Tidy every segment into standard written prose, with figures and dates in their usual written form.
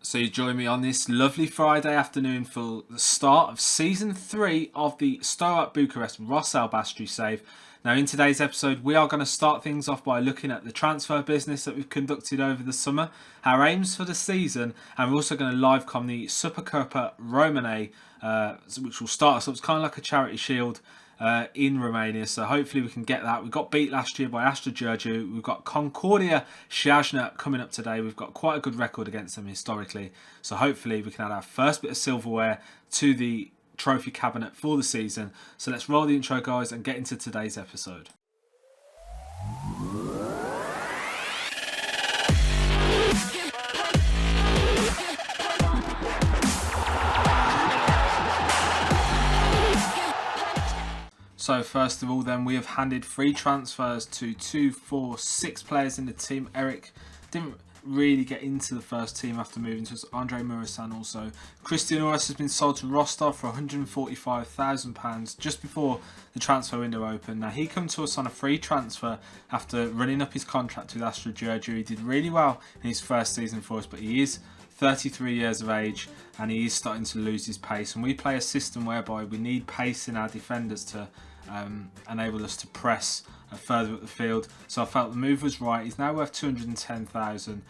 So you join me on this lovely Friday afternoon for the start of Season 3 of the Steaua Bucuresti Ros-Albastrii save. Now in today's episode we are going to start things off by looking at the transfer business that we've conducted over the summer, our aims for the season, and we're also going to livecom the Supercupa Romanei, which will start us up. It's kind of like a charity shield in Romania, so hopefully we can get that. We got beat last year by S03. We've got Concordia Chiajna coming up today. We've got quite a good record against them historically, so hopefully we can add our first bit of silverware to the trophy cabinet for the season. So let's roll the intro, guys, and get into today's episode. So first of all then, we have handed free transfers to 2, 4, 6 players in the team. Eric didn't really get into the first team after moving to us. Andre Murasan also. Christian Ores has been sold to Rostov for £145,000 just before the transfer window opened. Now he came to us on a free transfer after running up his contract with S03. He did really well in his first season for us, but he is 33 years of age and he is starting to lose his pace, and we play a system whereby we need pace in our defenders to enable us to press further up the field. So I felt the move was right. He's now worth 210,000.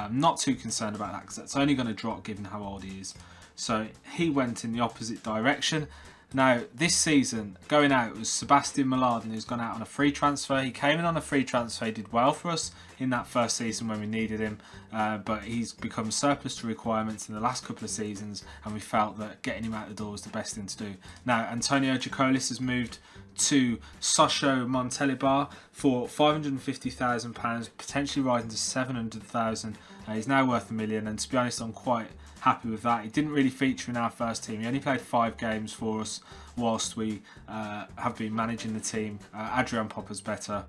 Not too concerned about that because that's only going to drop given how old he is. So he went in the opposite direction. Now this season going out was Sebastian Miladin, who's gone out on a free transfer. He came in on a free transfer. He did well for us in that first season when we needed him, but he's become surplus to requirements in the last couple of seasons, and we felt that getting him out the door was the best thing to do. Now Antonio Giacolis has moved to Socio Montelibar for £550,000, potentially rising to 700,000. He's now worth $1 million, and to be honest, I'm quite happy with that. He didn't really feature in our first team. He only played 5 games for us whilst we have been managing the team. Adrian Popper's better,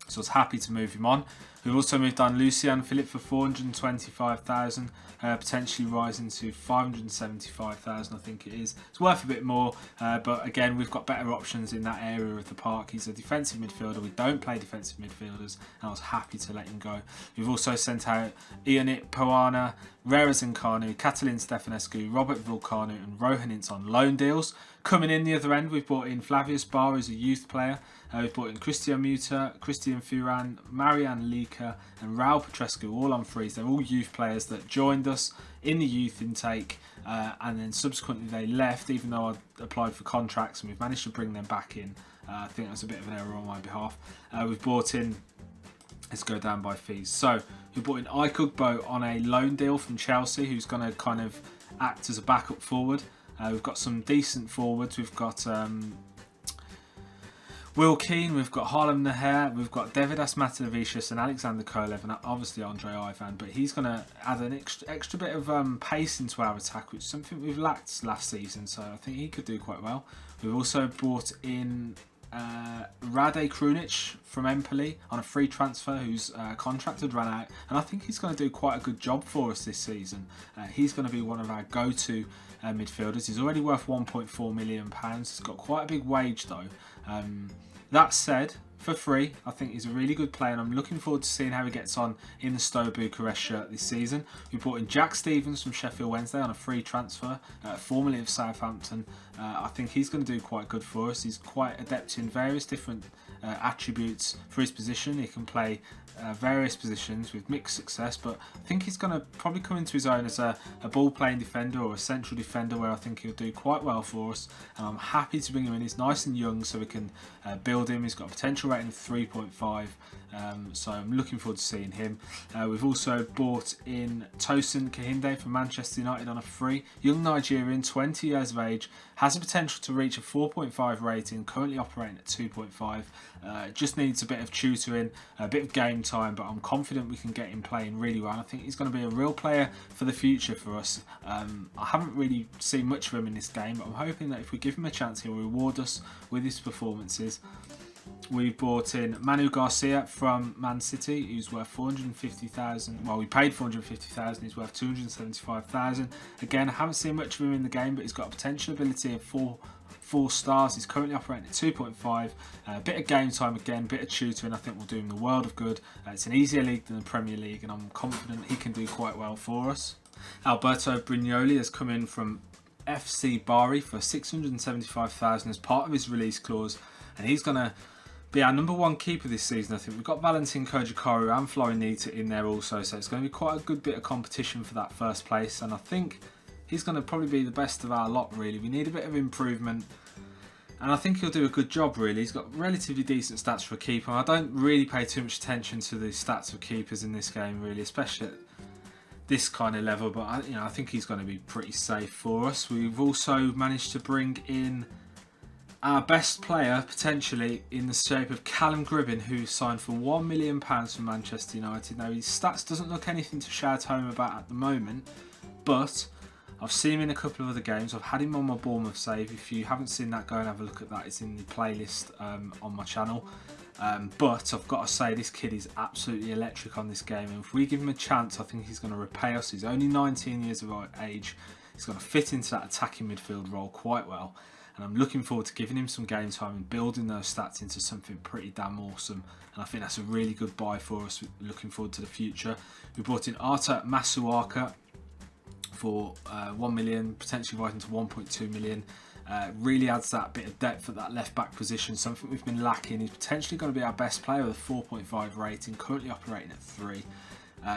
so I was happy to move him on. We've also moved on Lucian Philip for 425,000, potentially rising to 575,000, I think it is. It's worth a bit more, but again, we've got better options in that area of the park. He's a defensive midfielder. We don't play defensive midfielders, and I was happy to let him go. We've also sent out Ionit Poana, Rera Zincanu, Catalin Stefanescu, Robert Vulcanu, and Rohanins on loan deals. Coming in the other end, we've brought in Flavius Barr as a youth player. We've brought in Christian Muta, Christian Furan, Marian Lika, and Raul Petrescu, all on frees. They're all youth players that joined us in the youth intake, and then subsequently they left, even though I applied for contracts, and we've managed to bring them back in. I think that's a bit of an error on my behalf. We've brought in, let's go down by fees. So we brought in Ikugbo on a loan deal from Chelsea, who's going to kind of act as a backup forward. We've got some decent forwards. We've got Will Keane, we've got Harlem Naher, we've got Davidas Matavicius and Alexander Kolev, and obviously Andre Ivan, but he's going to add an extra bit of pace into our attack, which is something we've lacked last season, so I think he could do quite well. We've also brought in Rade Krunic from Empoli on a free transfer, whose contract had run out, and I think he's going to do quite a good job for us this season. He's going to be one of our go-to midfielders. He's already worth £1.4 million. He's got quite a big wage though. That said, for free, I think he's a really good player, and I'm looking forward to seeing how he gets on in the Steaua Bucuresti shirt this season. We brought in Jack Stevens from Sheffield Wednesday on a free transfer, formerly of Southampton. I think he's going to do quite good for us. He's quite adept in various different attributes for his position. He can play various positions with mixed success, but I think he's going to probably come into his own as a ball-playing defender or a central defender, where I think he'll do quite well for us, and I'm happy to bring him in. He's nice and young, so we can build him. He's got a potential rating of 3.5, so I'm looking forward to seeing him. We've also bought in Tosin Kahinde from Manchester United on a free. Young Nigerian, 20 years of age, has a potential to reach a 4.5 rating, currently operating at 2.5. Just needs a bit of tutoring, a bit of game time, but I'm confident we can get him playing really well. I think he's going to be a real player for the future for us. I haven't really seen much of him in this game, but I'm hoping that if we give him a chance, he'll reward us with his performances. We've brought in Manu Garcia from Man City, who's worth 450,000. Well, we paid 450,000. He's worth 275,000. Again, I haven't seen much of him in the game, but he's got a potential ability of 4 stars. He's currently operating at 2.5. A bit of game time again, bit of tutoring. I think will do him the world of good. It's an easier league than the Premier League, and I'm confident he can do quite well for us. Alberto Brignoli has come in from FC Bari for 675,000 as part of his release clause, and he's going to be our #1 keeper this season. I think we've got Valentin Kojikaru and Florinita in there also, so it's going to be quite a good bit of competition for that first place, and I think he's going to probably be the best of our lot really. We need a bit of improvement, and I think he'll do a good job really. He's got relatively decent stats for a keeper. I don't really pay too much attention to the stats of keepers in this game really, especially at this kind of level, but I think he's going to be pretty safe for us. We've also managed to bring in our best player potentially in the shape of Callum Gribbin, who signed for £1 million from Manchester United. Now his stats doesn't look anything to shout home about at the moment, but I've seen him in a couple of other games. I've had him on my Bournemouth save. If you haven't seen that, go and have a look at that. It's in the playlist on my channel. But I've got to say, this kid is absolutely electric on this game, and if we give him a chance, I think he's going to repay us. He's only 19 years of age. He's going to fit into that attacking midfield role quite well, and I'm looking forward to giving him some game time and building those stats into something pretty damn awesome, and I think that's a really good buy for us. Looking forward to the future. We brought in Arta Masuaka for 1 million, potentially rising to 1.2 million. Really adds that bit of depth at that left back position, something we've been lacking. He's potentially going to be our best player with a 4.5 rating, currently operating at 3.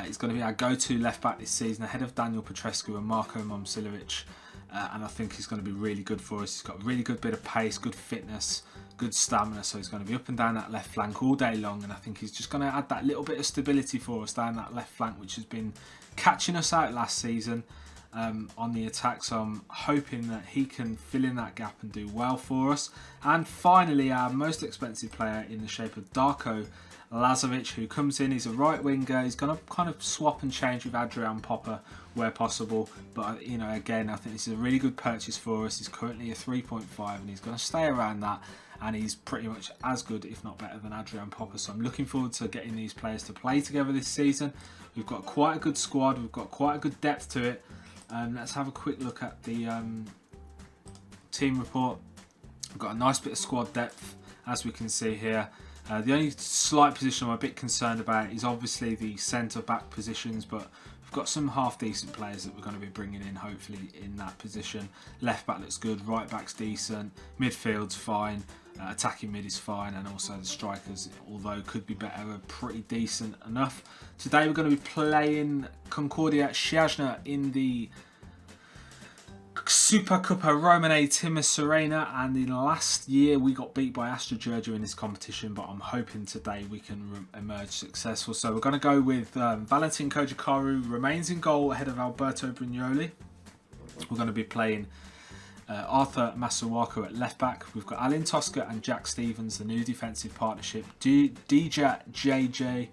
He's going to be our go-to left back this season, ahead of Daniel Petrescu and Marko Momcilovic, and I think he's going to be really good for us. He's got a really good bit of pace, good fitness, good stamina, so he's going to be up and down that left flank all day long, and I think he's just going to add that little bit of stability for us down that left flank, which has been catching us out last season on the attack, so I'm hoping that he can fill in that gap and do well for us. And finally, our most expensive player in the shape of Darko Lazovic, who comes in. He's a right winger. He's going to kind of swap and change with Adrian Popper where possible, but again, I think this is a really good purchase for us. He's currently a 3.5 and he's going to stay around that, and he's pretty much as good, if not better, than Adrian Popper, so I'm looking forward to getting these players to play together this season. We've got quite a good squad, we've got quite a good depth to it. Let's have a quick look at the team report. We've got a nice bit of squad depth, as we can see here. The only slight position I'm a bit concerned about is obviously the centre-back positions, but we've got some half-decent players that we're going to be bringing in, hopefully, in that position. Left-back looks good, right-back's decent, midfield's fine, attacking mid is fine, and also the strikers, although could be better, are pretty decent enough. Today we're going to be playing Concordia Chiajna in the Supercupa Romanei Timisoara, and in last year we got beat by Astra Georgia in this competition, but I'm hoping today we can emerge successful. So we're going to go with Valentin Kojikaru remains in goal ahead of Alberto Brignoli. We're going to be playing Arthur Masuaku at left back. We've got Alan Tosca and Jack Stevens, the new defensive partnership. DJ JJ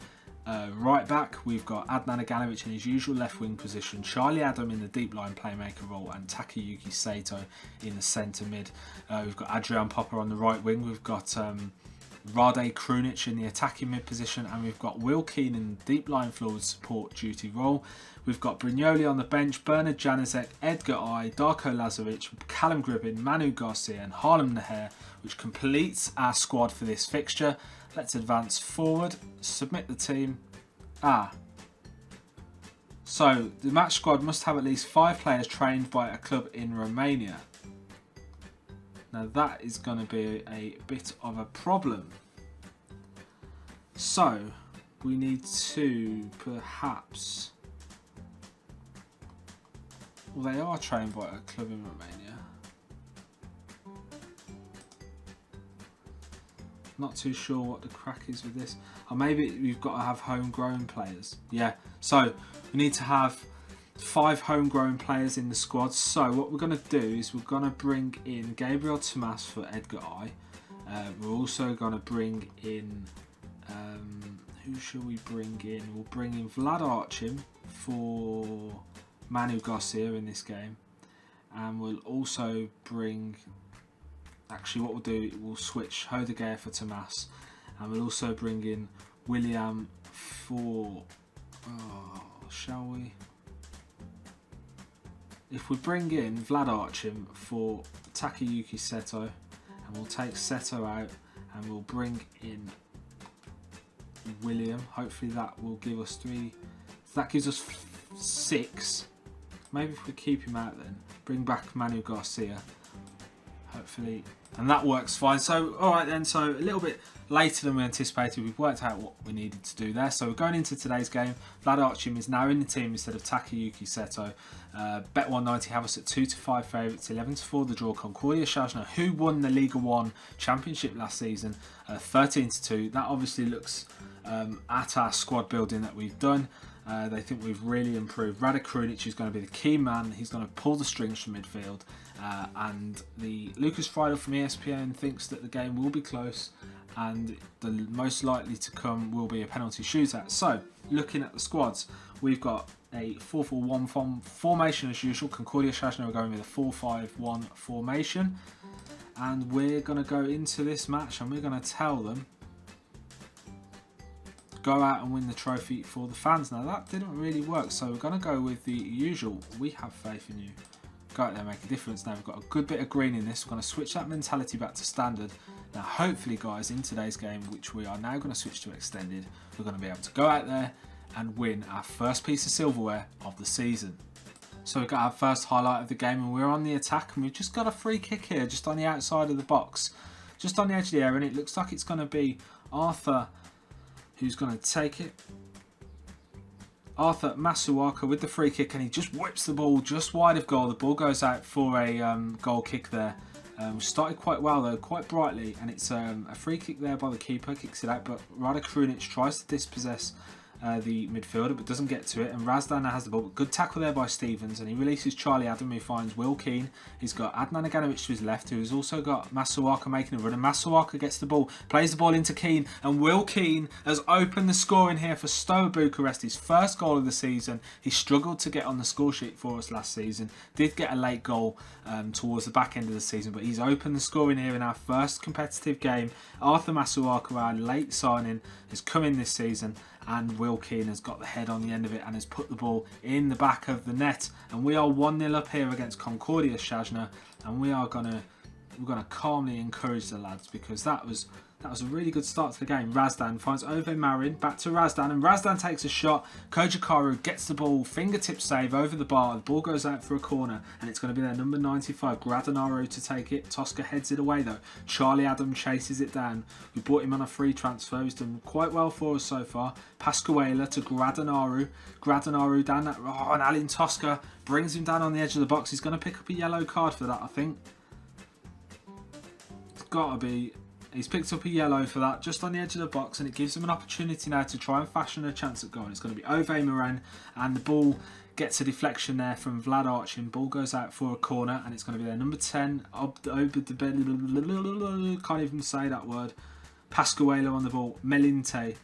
right back. We've got Adnan Aganovic in his usual left wing position, Charlie Adam in the deep line playmaker role, and Takayuki Sato in the centre mid. We've got Adrian Popper on the right wing. We've got Rade Krunic in the attacking mid position, and we've got Will Keane in the deep line forward support duty role. We've got Brignoli on the bench, Bernard Januzek, Edgar I, Darko Lazovic, Callum Gribbin, Manu Garcia and Harlem Naher, which completes our squad for this fixture. Let's advance forward, submit the team. So the match squad must have at least 5 players trained by a club in Romania. Now that is going to be a bit of a problem. So we need to perhaps... Well, they are trained by a club in Romania. Not too sure what the crack is with this. Or maybe we've got to have homegrown players. Yeah, so we need to have 5 homegrown players in the squad. So what we're going to do is we're going to bring in Gabriel Tomas for Edgar I. We're also going to bring in... who shall we bring in? We'll bring in Vlad Archim for Manu Garcia in this game. And we'll also bring... Actually, what we'll do, we'll switch Hodegaard for Tomas, and we'll also bring in William for... shall we? If we bring in Vlad Archim for Takayuki Seto, and we'll take Seto out, and we'll bring in William. Hopefully that will give us 3. So that gives us 6. maybe if we keep him out then, bring back Manu Garcia, hopefully, and that works fine. So alright then, so a little bit later than we anticipated, we've worked out what we needed to do there. So we're going into today's game. Vlad Archim is now in the team instead of Takayuki Seto. Bet 190 have us at 2-5 favourites, 11-4 the draw. Concordia Chiajna, who won the Liga 1 Championship last season, 13-2. That obviously looks at our squad building that we've done. They think we've really improved. Rade Krunic is going to be the key man. He's going to pull the strings from midfield. And the Lucas Friedel from ESPN thinks that the game will be close and the most likely to come will be a penalty shootout. So, looking at the squads, we've got a 4-4-1 formation as usual. Concordia Chiajna are going with a 4-5-1 formation. And we're going to go into this match and we're going to tell them, go out and win the trophy for the fans. Now that didn't really work, so we're going to go with the usual, we have faith in you. Go out there, make a difference. Now we've got a good bit of green in this. We're going to switch that mentality back to standard. Now hopefully guys, in today's game, which we are now going to switch to extended, we're going to be able to go out there and win our first piece of silverware of the season. So we've got our first highlight of the game and we're on the attack and we've just got a free kick here, just on the outside of the box, just on the edge of the area, and it looks like it's going to be Arthur who's going to take it. Arthur Masuaka with the free kick and he just whips the ball just wide of goal. The ball goes out for a goal kick there. Started quite well though, quite brightly, and it's a free kick there by the keeper, kicks it out, but Rade Krunic tries to dispossess the midfielder but doesn't get to it, and Razdan now has the ball. Good tackle there by Stevens, and he releases Charlie Adam who finds Will Keane. He's got Adnan Aganovic to his left, who's also got Masuaka making a run, and Masuaka gets the ball, plays the ball into Keane, and Will Keane has opened the scoring here for Steaua Bucuresti, his first goal of the season. He struggled to get on the score sheet for us last season, did get a late goal towards the back end of the season, but he's opened the scoring here in our first competitive game. Arthur Masuaka, our late signing, has come in this season, and Will Keane has got the head on the end of it and has put the ball in the back of the net. And we are 1-0 up here against Concordia Chiajna, and we're gonna calmly encourage the lads, because that was a really good start to the game. Razdan finds Ove Marin, back to Razdan, and Razdan takes a shot. Kojikaru gets the ball, fingertip save over the bar. The ball goes out for a corner, and it's going to be their number 95, Gradanaru, to take it. Tosca heads it away though. Charlie Adam chases it down. We bought him on a free transfer. He's done quite well for us so far. Pascuela to Gradanaru. Gradanaru down that. Oh, and Alin Tosca brings him down on the edge of the box. He's going to pick up a yellow card for that, I think. It's got to be. He's picked up a yellow for that, just on the edge of the box, and it gives him an opportunity now to try and fashion a chance at goal. It's going to be Ove Moran, and the ball gets a deflection there from Vlad Archim. Ball goes out for a corner, and it's going to be their number 10. Can't even say that word. Pascuela on the ball. Melinte.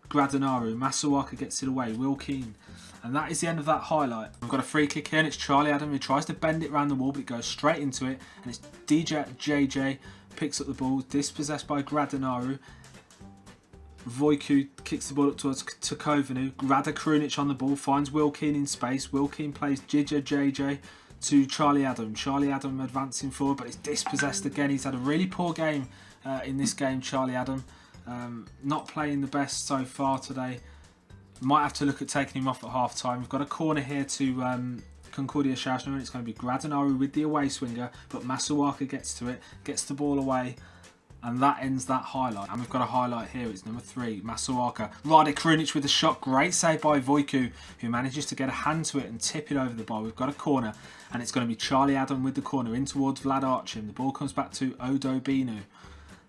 Gradanaru. Masuaka gets it away. Will Keane. And that is the end of that highlight. We've got a free kick here, and it's Charlie Adam who tries to bend it around the wall, but it goes straight into it, and it's JJ picks up the ball, dispossessed by Gradanaru. Vojku kicks the ball up towards Kovanu. Rade Krunic on the ball, finds Will Keane in space. Will Keane plays JJ to Charlie Adam. Charlie Adam advancing forward, but he's dispossessed again. He's had a really poor game in this game, Charlie Adam. Not playing the best so far today. Might have to look at taking him off at half time. We've got a corner here to Concordia Chiajna, and it's going to be Gradanaru with the away swinger, but Masuaka gets to it, gets the ball away, and that ends that highlight. And we've got a highlight here, it's number 3, Masuaka. Rade Krunic with the shot, great save by Vojku, who manages to get a hand to it and tip it over the bar. We've got a corner, and it's going to be Charlie Adam with the corner in towards Vlad Archim. The ball comes back to Odo Binu.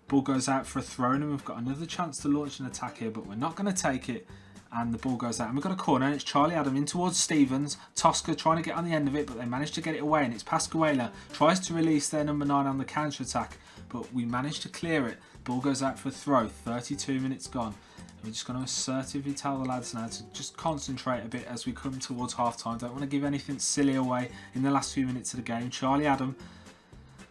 Ball goes out for a throw, and we've got another chance to launch an attack here, but we're not going to take it. And the ball goes out, and we've got a corner, and it's Charlie Adam in towards Stevens. Tosca trying to get on the end of it, but they manage to get it away, and it's Pascuela tries to release their number 9 on the counter attack, but we manage to clear it. Ball goes out for a throw. 32 minutes gone. And we're just going to assertively tell the lads now to just concentrate a bit as we come towards half time. Don't want to give anything silly away in the last few minutes of the game. Charlie Adam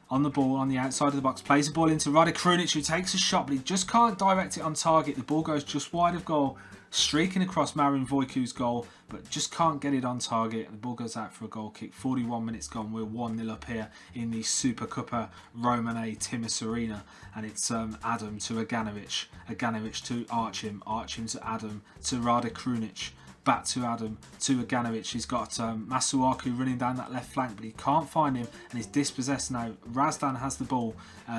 on the ball on the outside of the box, plays the ball into Rade Krunic, who takes a shot, but he just can't direct it on target. The ball goes just wide of goal, streaking across Marin Vojku's goal, but just can't get it on target. The ball goes out for a goal kick. 41 minutes gone. We're 1-0 up here in the Supercupa Romanei Timis Arena, and it's Adam to Aganovic, Aganovic to Archim, Archim to Adam to Rade Krunic. back to Adam, to Aganovic. He's got Masuaku running down that left flank, but he can't find him, and he's dispossessed now. Razdan has the ball.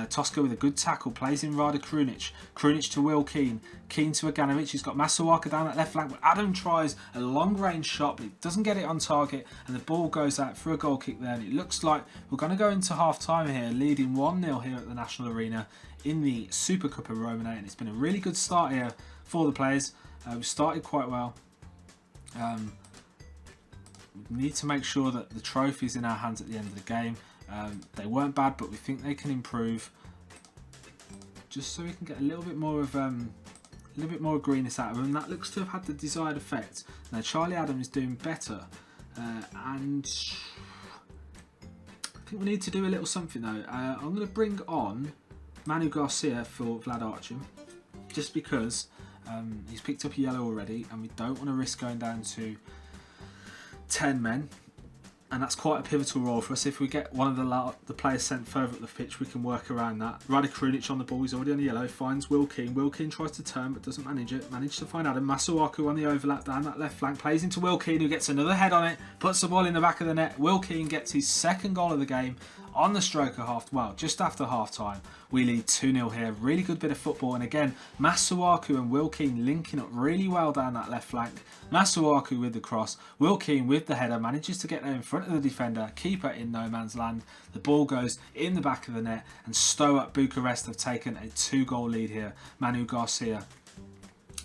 Tosca with a good tackle, plays in Rada Krunic. Krunic to Will Keane. Keane to Aganovic. He's got Masuaku down that left flank, but Adam tries a long-range shot, but he doesn't get it on target, and the ball goes out for a goal kick there. And it looks like we're going to go into half-time here, leading 1-0 here at the National Arena in the Supercupa Romanei, and it's been a really good start here for the players. We started quite well. We need to make sure that the trophy's in our hands at the end of the game. They weren't bad, but we think they can improve, just so we can get a little bit more of greenness out of them. That looks to have had the desired effect. Now Charlie Adam is doing better, and I think we need to do a little something though. I'm going to bring on Manu Garcia for Vlad Archim, just because he's picked up a yellow already, and we don't want to risk going down to 10 men, and that's quite a pivotal role for us. If we get one of the players sent further up the pitch, we can work around that. Rada Krunic on the ball, he's already on the yellow, finds Will Keane. Will Keane tries to turn but doesn't manage it. Managed to find Adam. Masuaku on the overlap down that left flank, plays into Will Keane, who gets another head on it, puts the ball in the back of the net. Will Keane gets his second goal of the game on the stroke of just after half time. We lead 2-0 here. Really good bit of football, and again Masuaku and Will Keane linking up really well down that left flank. Masuaku with the cross, Will Keane with the header, manages to get there in front of the defender, keeper in no man's land. The ball goes in the back of the net, and Steaua Bucuresti have taken a 2-goal lead here. Manu Garcia,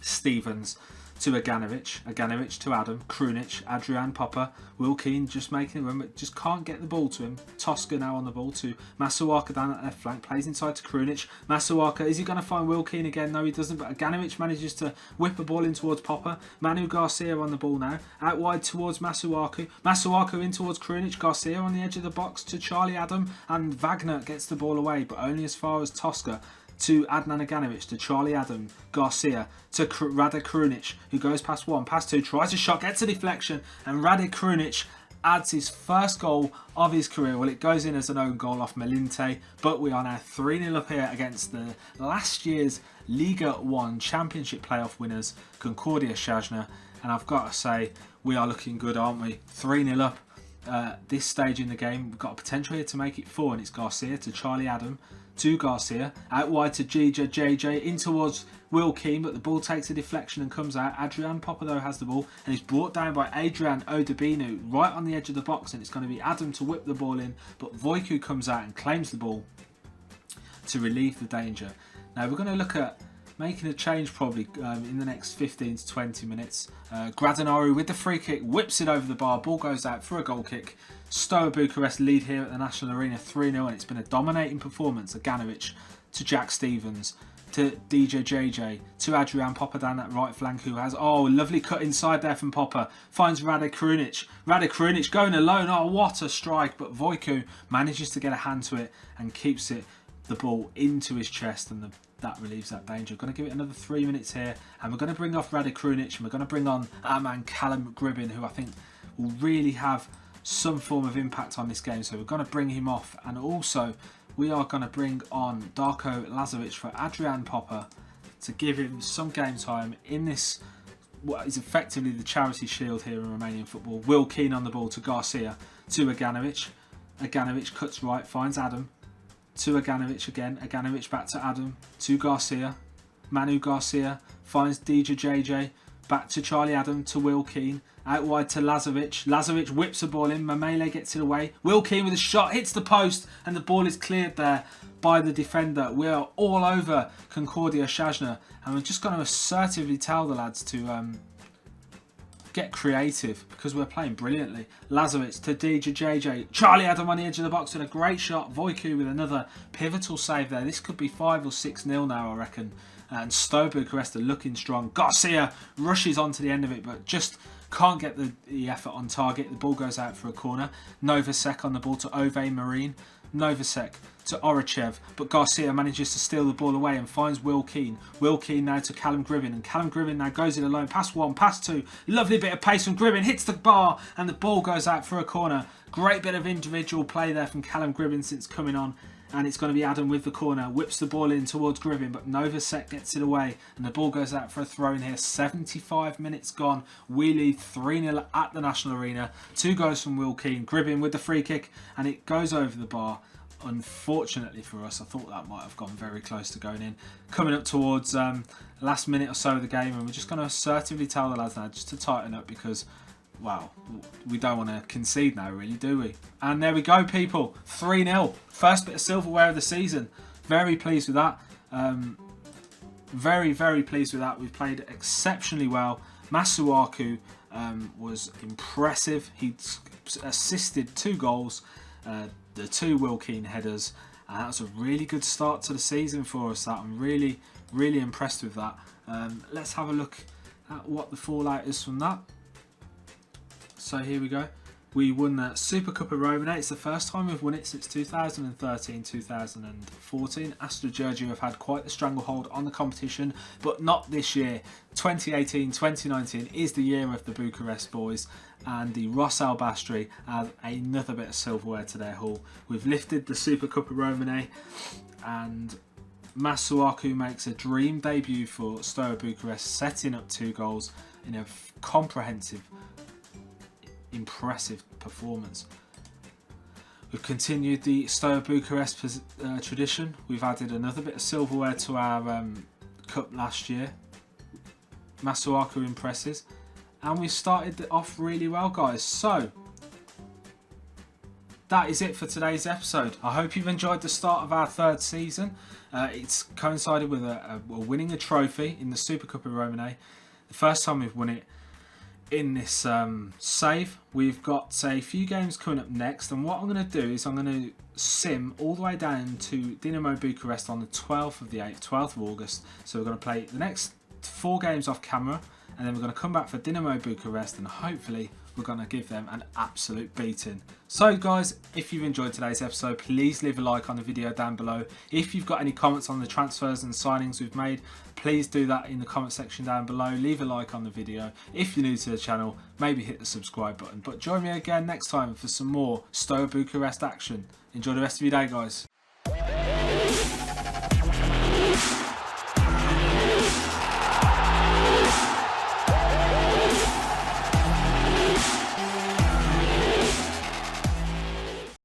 Stevens to Aganovic, Aganovic to Adam, Krunic, Adrian Popper, Will Keane just making a run, but just can't get the ball to him. Tosca now on the ball to Masuaku down that left flank, plays inside to Krunic. Masuaku, is he going to find Will Keane again? No, he doesn't, but Aganovic manages to whip a ball in towards Popper. Manu Garcia on the ball now, out wide towards Masuaku. Masuaku in towards Krunic, Garcia on the edge of the box to Charlie Adam, and Wagner gets the ball away, but only as far as Tosca. To Adnan Aganovic, to Charlie Adam, Garcia, to Rada Krunic, who goes past one, past two, tries a shot, gets a deflection, and Rada Krunic adds his first goal of his career. Well, it goes in as an own goal off Melinte, but we are now 3-0 up here against the last year's Liga 1 Championship playoff winners, Concordia Chiajna, and I've got to say, we are looking good, aren't we? 3-0 up. This stage in the game, we've got a potential here to make it 4, and it's Garcia to Charlie Adam, to Garcia, out wide to JJ, in towards Will Keane, but the ball takes a deflection and comes out. Adrian Popper though has the ball, and he's brought down by Adrian Odebinu right on the edge of the box, and it's going to be Adam to whip the ball in, but Voiku comes out and claims the ball to relieve the danger. Now we're going to look at making a change probably in the next 15 to 20 minutes. Gradinaru with the free kick, whips it over the bar, ball goes out for a goal kick. Steaua Bucuresti lead here at the National Arena 3-0, and it's been a dominating performance. Aganovic to Jack Stevens, to JJ, to Adrian Popper down that right flank, who has, lovely cut inside there from Popper, finds Rada Krunic. Rada Krunic going alone, what a strike, but Voiku manages to get a hand to it and keeps the ball into his chest, and that relieves that danger. We're going to give it another 3 minutes here, and we're going to bring off Rada Krunic, and we're going to bring on our man Callum Gribbin, who I think will really have some form of impact on this game, so we're going to bring him off, and also we are going to bring on Darko Lazovic for Adrian Popper to give him some game time in this, what is effectively the charity shield here in Romanian football. Will Keane on the ball to Garcia, to Aganovic. Aganovic cuts right, finds Adam, to Aganovic again. Aganovic back to Adam, to Garcia. Manu Garcia finds JJ, back to Charlie Adam, to Will Keane. Out wide to Lazovic. Lazovic whips the ball in. Mamele gets it away. Will Keane with a shot, hits the post, and the ball is cleared there by the defender. We are all over Concordia Chiajna, and we're just going to assertively tell the lads to get creative, because we're playing brilliantly. Lazovic to JJ. Charlie Adam on the edge of the box with a great shot. Voiku with another pivotal save there. This could be 5 or 6-0 now, I reckon. And Steaua Bucuresti looking strong. Garcia rushes onto the end of it, but just can't get the effort on target. The ball goes out for a corner. Novosek on the ball to Ove Marine. Novosek to Orachev, but Garcia manages to steal the ball away and finds Will Keane. Will Keane now to Callum Gribbin, and Callum Gribbin now goes it alone. Pass one, pass two. Lovely bit of pace from Gribbin, hits the bar, and the ball goes out for a corner. Great bit of individual play there from Callum Gribbin since coming on. and it's going to be Adam with the corner, whips the ball in towards Gribin, but Novosek gets it away, and the ball goes out for a throw in here. 75 minutes gone. We lead 3-0 at the National Arena. 2 goals from Will Keane. Gribin with the free kick, and it goes over the bar. Unfortunately for us, I thought that might have gone very close to going in. Coming up towards last minute or so of the game, and we're just going to assertively tell the lads now just to tighten up, because well, we don't want to concede now, really, do we? And there we go, people. 3-0. First bit of silverware of the season. Very pleased with that. Very, very pleased with that. We've played exceptionally well. Masuaku was impressive. He assisted 2 goals, the 2 Will Keane headers. And that was a really good start to the season for us. I'm really, really impressed with that. Let's have a look at what the fallout is from that. So here we go. We won the Supercupa Romanei. It's the first time we've won it since 2013-2014. Astra Giurgiu have had quite the stranglehold on the competition, but not this year. 2018-2019 is the year of the Bucharest boys, and the Ros-Albastrii have another bit of silverware to their haul. We've lifted the Supercupa Romanei, and Masuaku makes a dream debut for Steaua Bucuresti, setting up 2 goals in a comprehensive, impressive performance. We've continued the Steaua Bucuresti tradition. We've added another bit of silverware to our cup last year. Masuaku impresses, and we've started off really well, guys. So that is it for today's episode. I hope you've enjoyed the start of our 3rd season. It's coincided with winning a trophy in the Supercupa Romanei. The first time we've won it in this save. We've got a few games coming up next, and what I'm going to do is I'm going to sim all the way down to Dinamo Bucharest on the 12th of the 8th, 12th of August. So we're going to play the next 4 games off camera, and then we're going to come back for Dinamo Bucharest, and hopefully we're going to give them an absolute beating. So guys, if you've enjoyed today's episode, please leave a like on the video down below. If you've got any comments on the transfers and signings we've made, please do that in the comment section down below. Leave a like on the video. If you're new to the channel, maybe hit the subscribe button. But join me again next time for some more Steaua Bucharest action. Enjoy the rest of your day, guys.